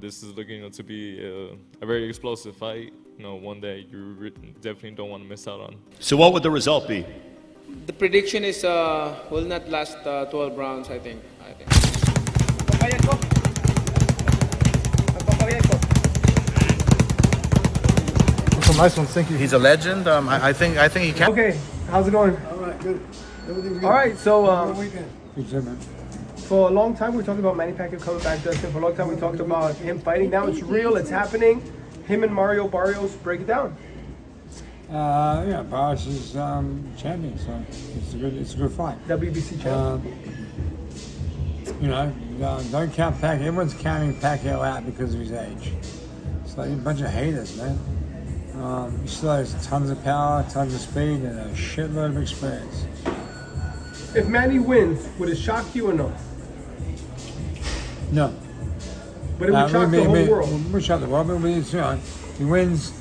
this is looking to be a very explosive fight. One that you definitely don't want to miss out on. So what would the result be? The prediction is will not last 12 rounds, I think. Some nice ones, thank you. He's a legend. I think he can. Okay, how's it going? All right, good. Everything's good. All right, so Weekend. for a long time we talked about Manny Pacquiao coming back to us, and for a long time we talked about him fighting. Now it's real, it's happening. Him and Mario Barrios, break it down. Yeah, Barrios is champion, so it's a good fight. WBC champ. Don't count Pacquiao. Everyone's counting Pacquiao out because of his age. It's like a bunch of haters, man. He still has tons of power, tons of speed, and a shitload of experience. If Manny wins, would it shock you or no? No. But it would shock the whole world. It would shock the world, but he wins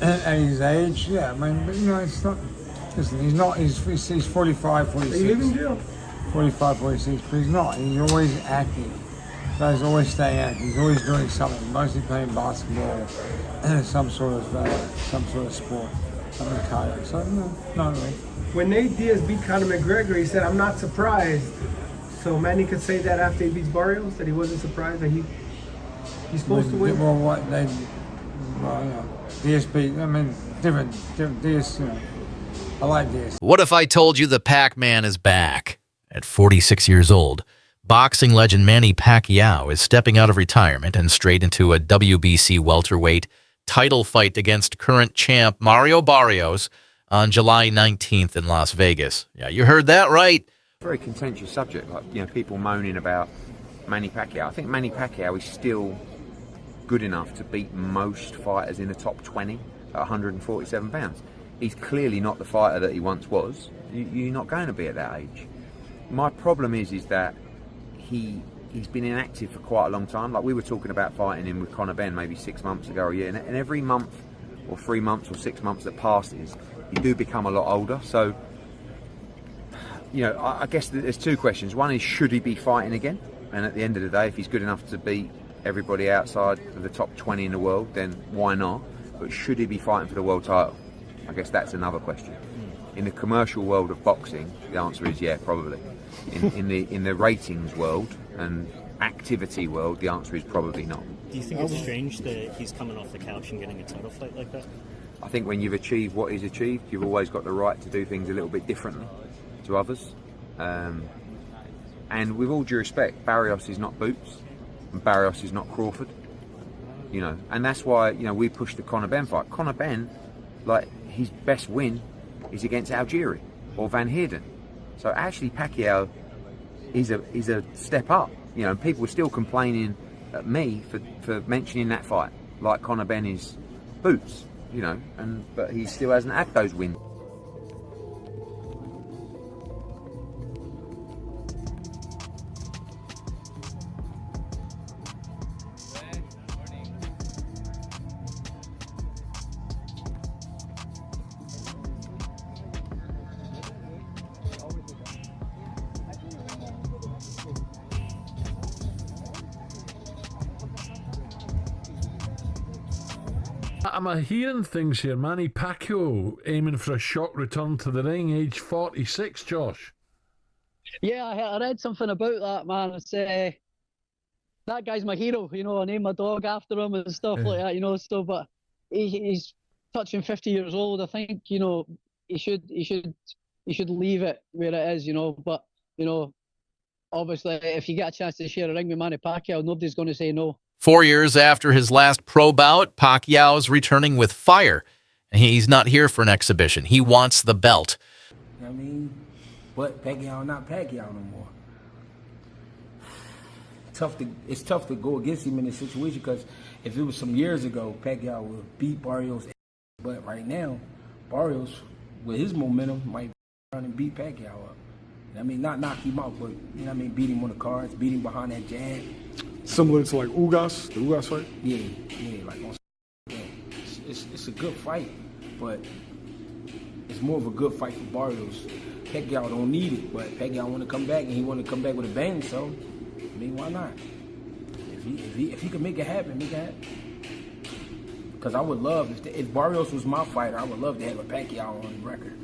at his age, yeah. But it's not. Listen, he's 45, 46. Are you leaving jail? 45, 46, but he's not. He's always active. He's always staying active. He's always doing something. Mostly playing basketball, some sort of sport, something cardio. So no, not really. When Nate Diaz beat Conor McGregor, he said, "I'm not surprised." So Manny could say that after he beats Barrios, that he wasn't surprised that he's supposed to win. Diaz beat. Different Diaz. I like Diaz. What if I told you the Pac-Man is back? At 46 years old, boxing legend Manny Pacquiao is stepping out of retirement and straight into a WBC welterweight title fight against current champ Mario Barrios on July 19th in Las Vegas. Yeah, you heard that right. Very contentious subject, like people moaning about Manny Pacquiao. I think Manny Pacquiao is still good enough to beat most fighters in the top 20 at 147 pounds. He's clearly not the fighter that he once was. You're not going to be at that age. My problem is that he's been inactive for quite a long time. Like we were talking about fighting him with Conor Ben maybe 6 months ago or a year, and every month or 3 months or 6 months that passes, you do become a lot older. So, I guess there's two questions. One is, should he be fighting again? And at the end of the day, if he's good enough to beat everybody outside of the top 20 in the world, then why not? But should he be fighting for the world title? I guess that's another question. In the commercial world of boxing, the answer is yeah, probably. In the ratings world and activity world, the answer is probably not. Do you think it's strange that he's coming off the couch and getting a title fight like that? I think when you've achieved what he's achieved, you've always got the right to do things a little bit differently to others. And with all due respect, Barrios is not Boots, and Barrios is not Crawford. And that's why we pushed the Conor Ben fight. Conor Ben, his best win is against Algieri or Van Heerden. So actually Pacquiao is a step up, and people were still complaining at me for mentioning that fight, like Conor Ben is Boots, but he still hasn't had those wins. I'm hearing things here. Manny Pacquiao aiming for a shock return to the ring, age 46, Josh. Yeah, I read something about that, man. It's, that guy's my hero, I named my dog after him and stuff like that, but he's touching 50 years old. I think, he should leave it where it is, but, obviously if you get a chance to share a ring with Manny Pacquiao, nobody's going to say no. 4 years after his last pro bout, Pacquiao's returning with fire. He's not here for an exhibition. He wants the belt. But Pacquiao not Pacquiao no more. It's tough to go against him in this situation, because if it was some years ago, Pacquiao would beat Barrios. But right now, Barrios, with his momentum, might run and beat Pacquiao up. Not knock him out, but beat him on the cards, beat him behind that jab. Similar to like Ugas, the Ugas fight? Yeah, like on. It's a good fight, but it's more of a good fight for Barrios. Pacquiao don't need it, but Pacquiao want to come back, and he want to come back with a bang, so, why not? If if he could make it happen, make it happen. Because I would love, if Barrios was my fighter, I would love to have a Pacquiao on the record.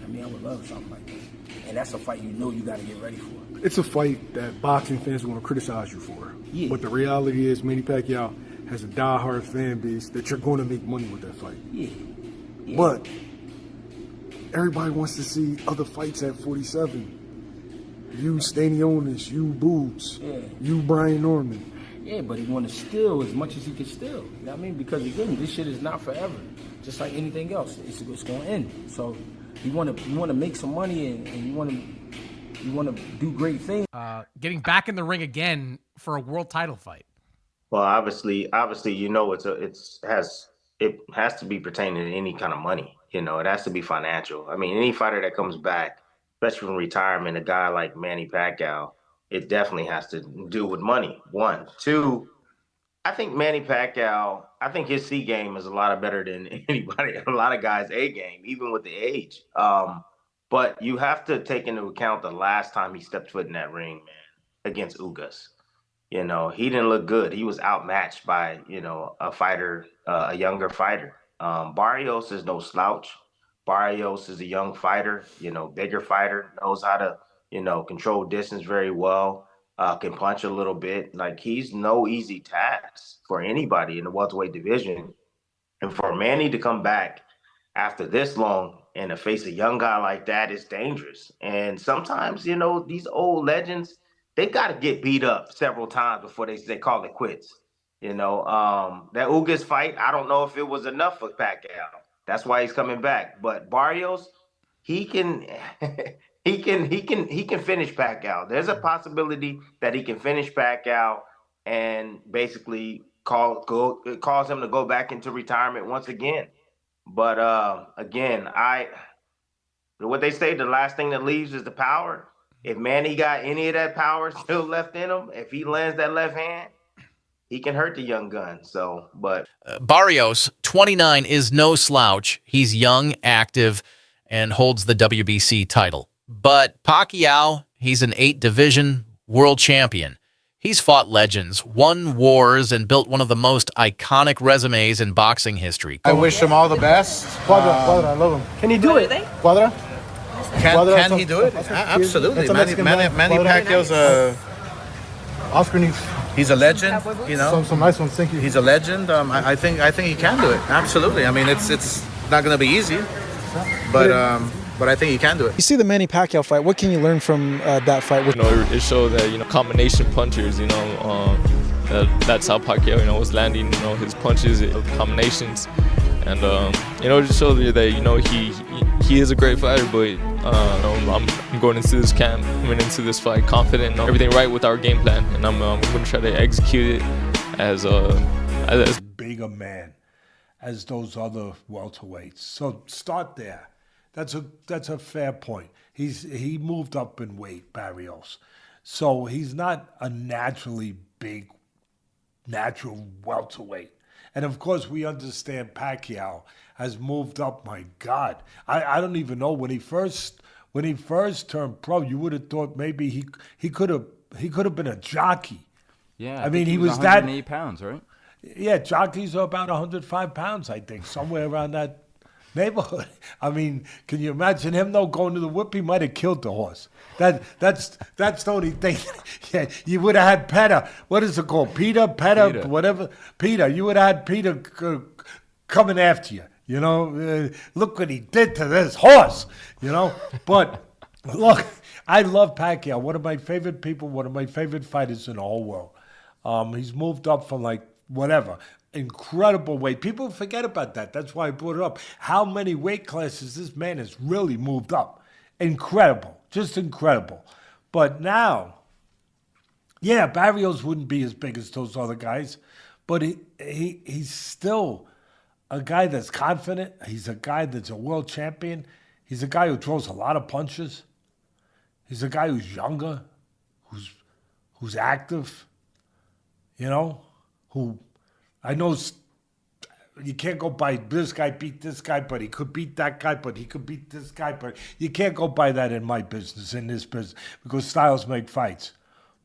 I mean, I would love something like that. And that's a fight you know you got to get ready for. It's a fight that boxing fans are going to criticize you for. Yeah. But the reality is Manny Pacquiao has a diehard fan base that you're going to make money with that fight. Yeah. But everybody wants to see other fights at 47. You Stanionis, you Boobs, you Brian Norman. Yeah, but he want to steal as much as he can steal. You know what I mean? Because again, this shit is not forever. Just like anything else, it's going to end. So you want to make some money and you want to do great things. Getting back in the ring again for a world title fight. Well, obviously, you know, it has to be pertaining to any kind of money. You know, it has to be financial. I mean, any fighter that comes back, especially from retirement, a guy like Manny Pacquiao, it definitely has to do with money. One, two, I think Manny Pacquiao, I think his C game is a lot better than anybody, a lot of guys' A game, even with the age. But you have to take into account the last time he stepped foot in that ring, man, against Ugas. You know, he didn't look good. He was outmatched by, you know, a fighter, a younger fighter. Barrios is no slouch. Barrios is a young fighter, you know, bigger fighter, knows how to, you know, control distance very well, can punch a little bit. Like, he's no easy task for anybody in the welterweight division. And for Manny to come back after this long and to face a young guy like that is dangerous. And sometimes, you know, these old legends, they got to get beat up several times before they call it quits. You know, that Ugas fight, I don't know if it was enough for Pacquiao. That's why he's coming back. But Barrios, he can he can finish Pacquiao. There's a possibility that he can finish Pacquiao and basically cause him to go back into retirement once again. But again, what they say, the last thing that leaves is the power. If Manny got any of that power still left in him, if he lands that left hand, he can hurt the young gun. So, but Barrios, 29, is no slouch. He's young, active, and holds the WBC title. But Pacquiao, he's an 8-division world champion. He's fought legends, won wars, and built one of the most iconic resumes in boxing history. I wish him all the best. Quadra, I love him. Can he do it? Quadra? Can he do it? Absolutely. Manny Pacquiao's Oscar needs he's a legend. You know, some nice ones. Thank you. he's a legend. I think he can do it. Absolutely. I mean, it's not going to be easy, but I think he can do it. You see the Manny Pacquiao fight. What can you learn from that fight? You know, it showed that, you know, combination punchers, you know, that's how Pacquiao, you know, was landing, you know, his punches, combinations. And, you know, it just shows you that, you know, he is a great fighter, but you know, I'm going into this camp, coming into this fight confident, everything right with our game plan, and I'm going to try to execute it as big a man as those other welterweights. So start there. That's a fair point. He moved up in weight, Barrios, so he's not a naturally big, natural welterweight. And of course, we understand Pacquiao has moved up. My God, I don't even know when he first turned pro. You would have thought maybe he could have been a jockey. Yeah, I mean he was 108 pounds, right? Yeah, jockeys are about 105 pounds, I think, somewhere around that neighborhood. I mean, can you imagine him though going to the whip? He might have killed the horse. That's the only thing. Yeah, you would have had Petter. What is it called? Peter, whatever. Peter. You would have had Peter coming after you. You know, look what he did to this horse. You know, but look, I love Pacquiao. One of my favorite people. One of my favorite fighters in the whole world. He's moved up from like whatever. Incredible weight. People forget about that. That's why I brought it up. How many weight classes this man has really moved up. Incredible. Just incredible. But now, yeah, Barrios wouldn't be as big as those other guys, but he's still a guy that's confident. He's a guy that's a world champion. He's a guy who throws a lot of punches. He's a guy who's younger, who's active, you know, who I know you can't go by this guy beat this guy, but he could beat that guy, but he could beat this guy. But you can't go by that in my business, in this business, because styles make fights.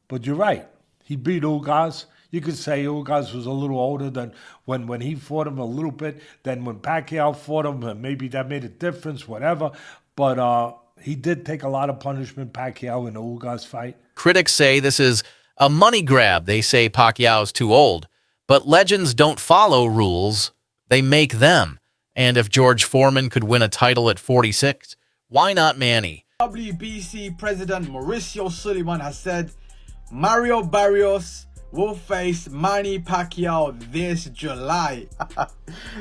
But you're right. He beat Ugas. You could say Ugas was a little older than when he fought him a little bit, than when Pacquiao fought him, and maybe that made a difference, whatever. But he did take a lot of punishment, Pacquiao, in the Ugas fight. Critics say this is a money grab. They say Pacquiao's too old. But legends don't follow rules, they make them. And if George Foreman could win a title at 46, why not Manny? WBC President Mauricio Suleiman has said Mario Barrios will face Manny Pacquiao this July.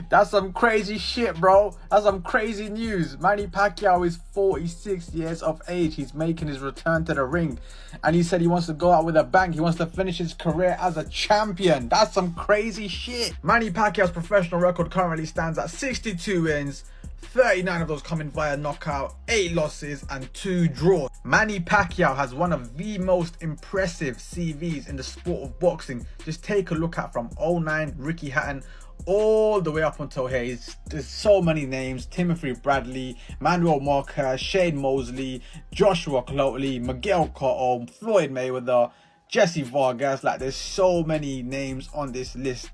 That's some crazy shit, bro. That's some crazy news. Manny Pacquiao is 46 years of age. He's making his return to the ring. And he said he wants to go out with a bang. He wants to finish his career as a champion. That's some crazy shit. Manny Pacquiao's professional record currently stands at 62 wins. 39 of those coming via knockout, 8 losses and 2 draws. Manny Pacquiao has one of the most impressive CVs in the sport of boxing. Just take a look at from 09 Ricky Hatton all the way up until here. There's so many names: Timothy Bradley, Manuel Marquez, Shane Mosley, Joshua Cloteley, Miguel Cotto, Floyd Mayweather, Jesse Vargas. Like, there's so many names on this list.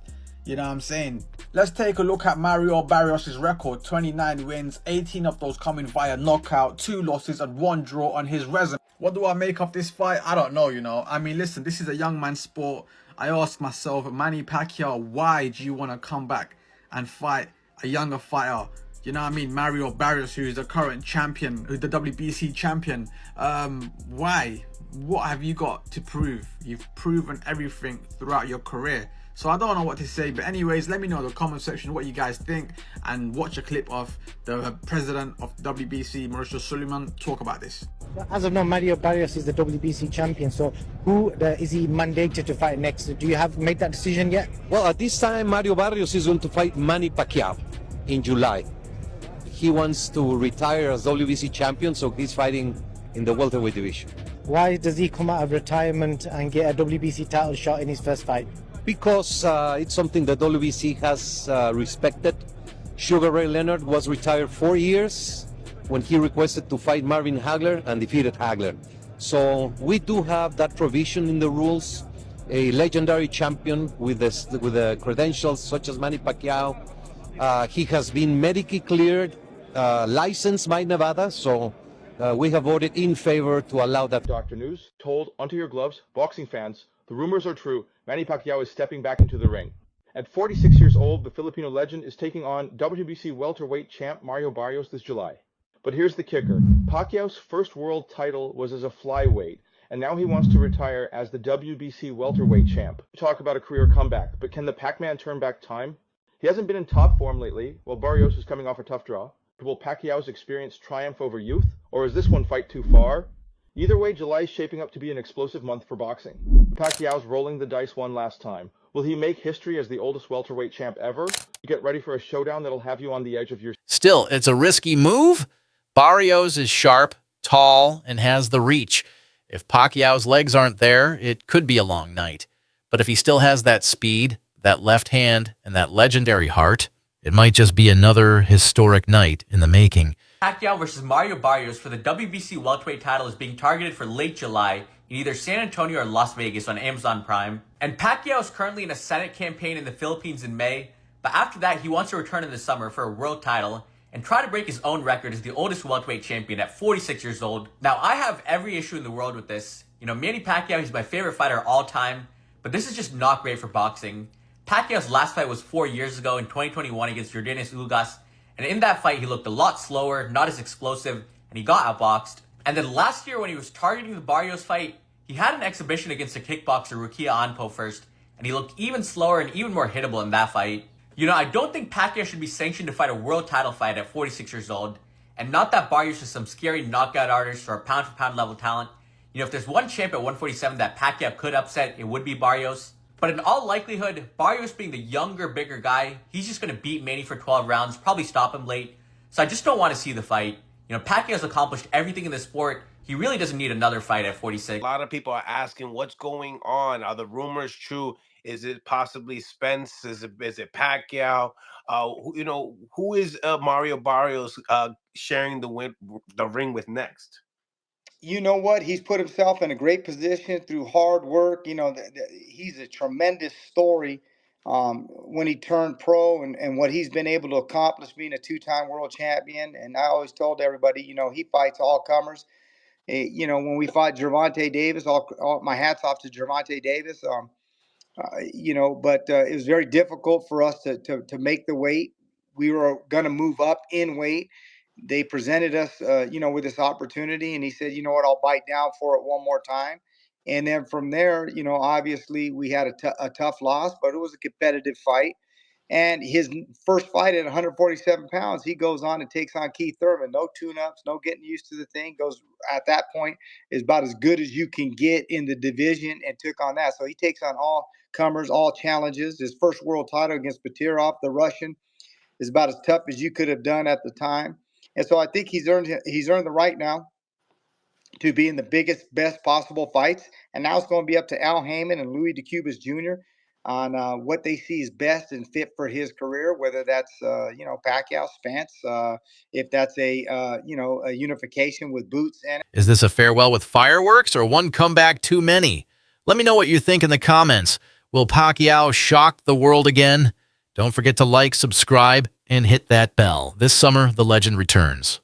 You know what I'm saying? Let's take a look at Mario Barrios' record. 29 wins, 18 of those coming via knockout, 2 losses and 1 draw on his resume. What do I make of this fight? I don't know, you know. I mean, listen, this is a young man's sport. I ask myself, Manny Pacquiao, why do you want to come back and fight a younger fighter? You know what I mean? Mario Barrios, who is the current champion, who's the WBC champion. Why? What have you got to prove? You've proven everything throughout your career. So I don't know what to say, but anyways, let me know in the comment section what you guys think, and watch a clip of the president of WBC, Mauricio Suleiman, talk about this. As of now, Mario Barrios is the WBC champion, so who is he mandated to fight next? Do you have made that decision yet? Well, at this time, Mario Barrios is going to fight Manny Pacquiao in July. He wants to retire as WBC champion, so he's fighting in the welterweight division. Why does he come out of retirement and get a WBC title shot in his first fight? Because it's something that WBC has respected. Sugar Ray Leonard was retired 4 years when he requested to fight Marvin Hagler and defeated Hagler. So we do have that provision in the rules. A legendary champion with the credentials such as Manny Pacquiao. He has been medically cleared, licensed by Nevada, so we have voted in favor to allow that. Dr. News told Onto Your Gloves, boxing fans, the rumors are true. Manny Pacquiao is stepping back into the ring. At 46 years old, the Filipino legend is taking on WBC welterweight champ Mario Barrios this July. But here's the kicker. Pacquiao's first world title was as a flyweight, and now he wants to retire as the WBC welterweight champ. Talk about a career comeback, but can the Pac-Man turn back time? He hasn't been in top form lately, while Barrios is coming off a tough draw. Will Pacquiao's experience triumph over youth, or is this one fight too far? Either way, July is shaping up to be an explosive month for boxing. Pacquiao's rolling the dice one last time. Will he make history as the oldest welterweight champ ever? Get ready for a showdown that'll have you on the edge of your... Still, it's a risky move. Barrios is sharp, tall, and has the reach. If Pacquiao's legs aren't there, it could be a long night. But if he still has that speed, that left hand, and that legendary heart, it might just be another historic night in the making. Pacquiao versus Mario Barrios for the WBC welterweight title is being targeted for late July in either San Antonio or Las Vegas on Amazon Prime. And Pacquiao is currently in a Senate campaign in the Philippines in May, but after that he wants to return in the summer for a world title and try to break his own record as the oldest welterweight champion at 46 years old. Now, I have every issue in the world with this. You know, Manny Pacquiao, he's my favorite fighter of all time, but this is just not great for boxing. Pacquiao's last fight was 4 years ago in 2021 against Jordanis Ugas, and in that fight he looked a lot slower, not as explosive, and he got outboxed. And then last year when he was targeting the Barrios fight, he had an exhibition against a kickboxer, Rukia Anpo, first, and he looked even slower and even more hittable in that fight. You know, I don't think Pacquiao should be sanctioned to fight a world title fight at 46 years old, and not that Barrios is some scary knockout artist or a pound-for-pound level talent. You know, if there's one champ at 147 that Pacquiao could upset, it would be Barrios. But in all likelihood, Barrios being the younger, bigger guy, he's just going to beat Manny for 12 rounds, probably stop him late. So I just don't want to see the fight. You know, Pacquiao's accomplished everything in the sport. He really doesn't need another fight at 46. A lot of people are asking what's going on. Are the rumors true? Is it possibly Spence? Is it Pacquiao? You know, who is Mario Barrios sharing the ring with next? you know what? He's put himself in a great position through hard work. You know, he's a tremendous story when he turned pro and what he's been able to accomplish being a two-time world champion. And I always told everybody, you know, he fights all comers. You know, when we fought Gervonta Davis, all my hats off to Gervonta Davis. You know, but it was very difficult for us to make the weight. We were going to move up in weight. They presented us, you know, with this opportunity, and he said, you know what, I'll bite down for it one more time. And then from there, you know, obviously we had a tough loss, but it was a competitive fight. And his first fight at 147 pounds, he goes on and takes on Keith Thurman. No tune-ups, no getting used to the thing. Goes at that point is about as good as you can get in the division, and took on that. So he takes on all comers, all challenges. His first world title against Batirov, the Russian, is about as tough as you could have done at the time. And so I think he's earned the right now to be in the biggest, best possible fights. And now it's going to be up to Al Heyman and Louis DeCubas Jr. on what they see is best and fit for his career, whether that's, you know, Pacquiao, Spence, if that's you know, a unification with Boots and Is this a farewell with fireworks or one comeback too many? Let me know what you think in the comments. Will Pacquiao shock the world again? Don't forget to like, subscribe, and hit that bell. This summer, the legend returns.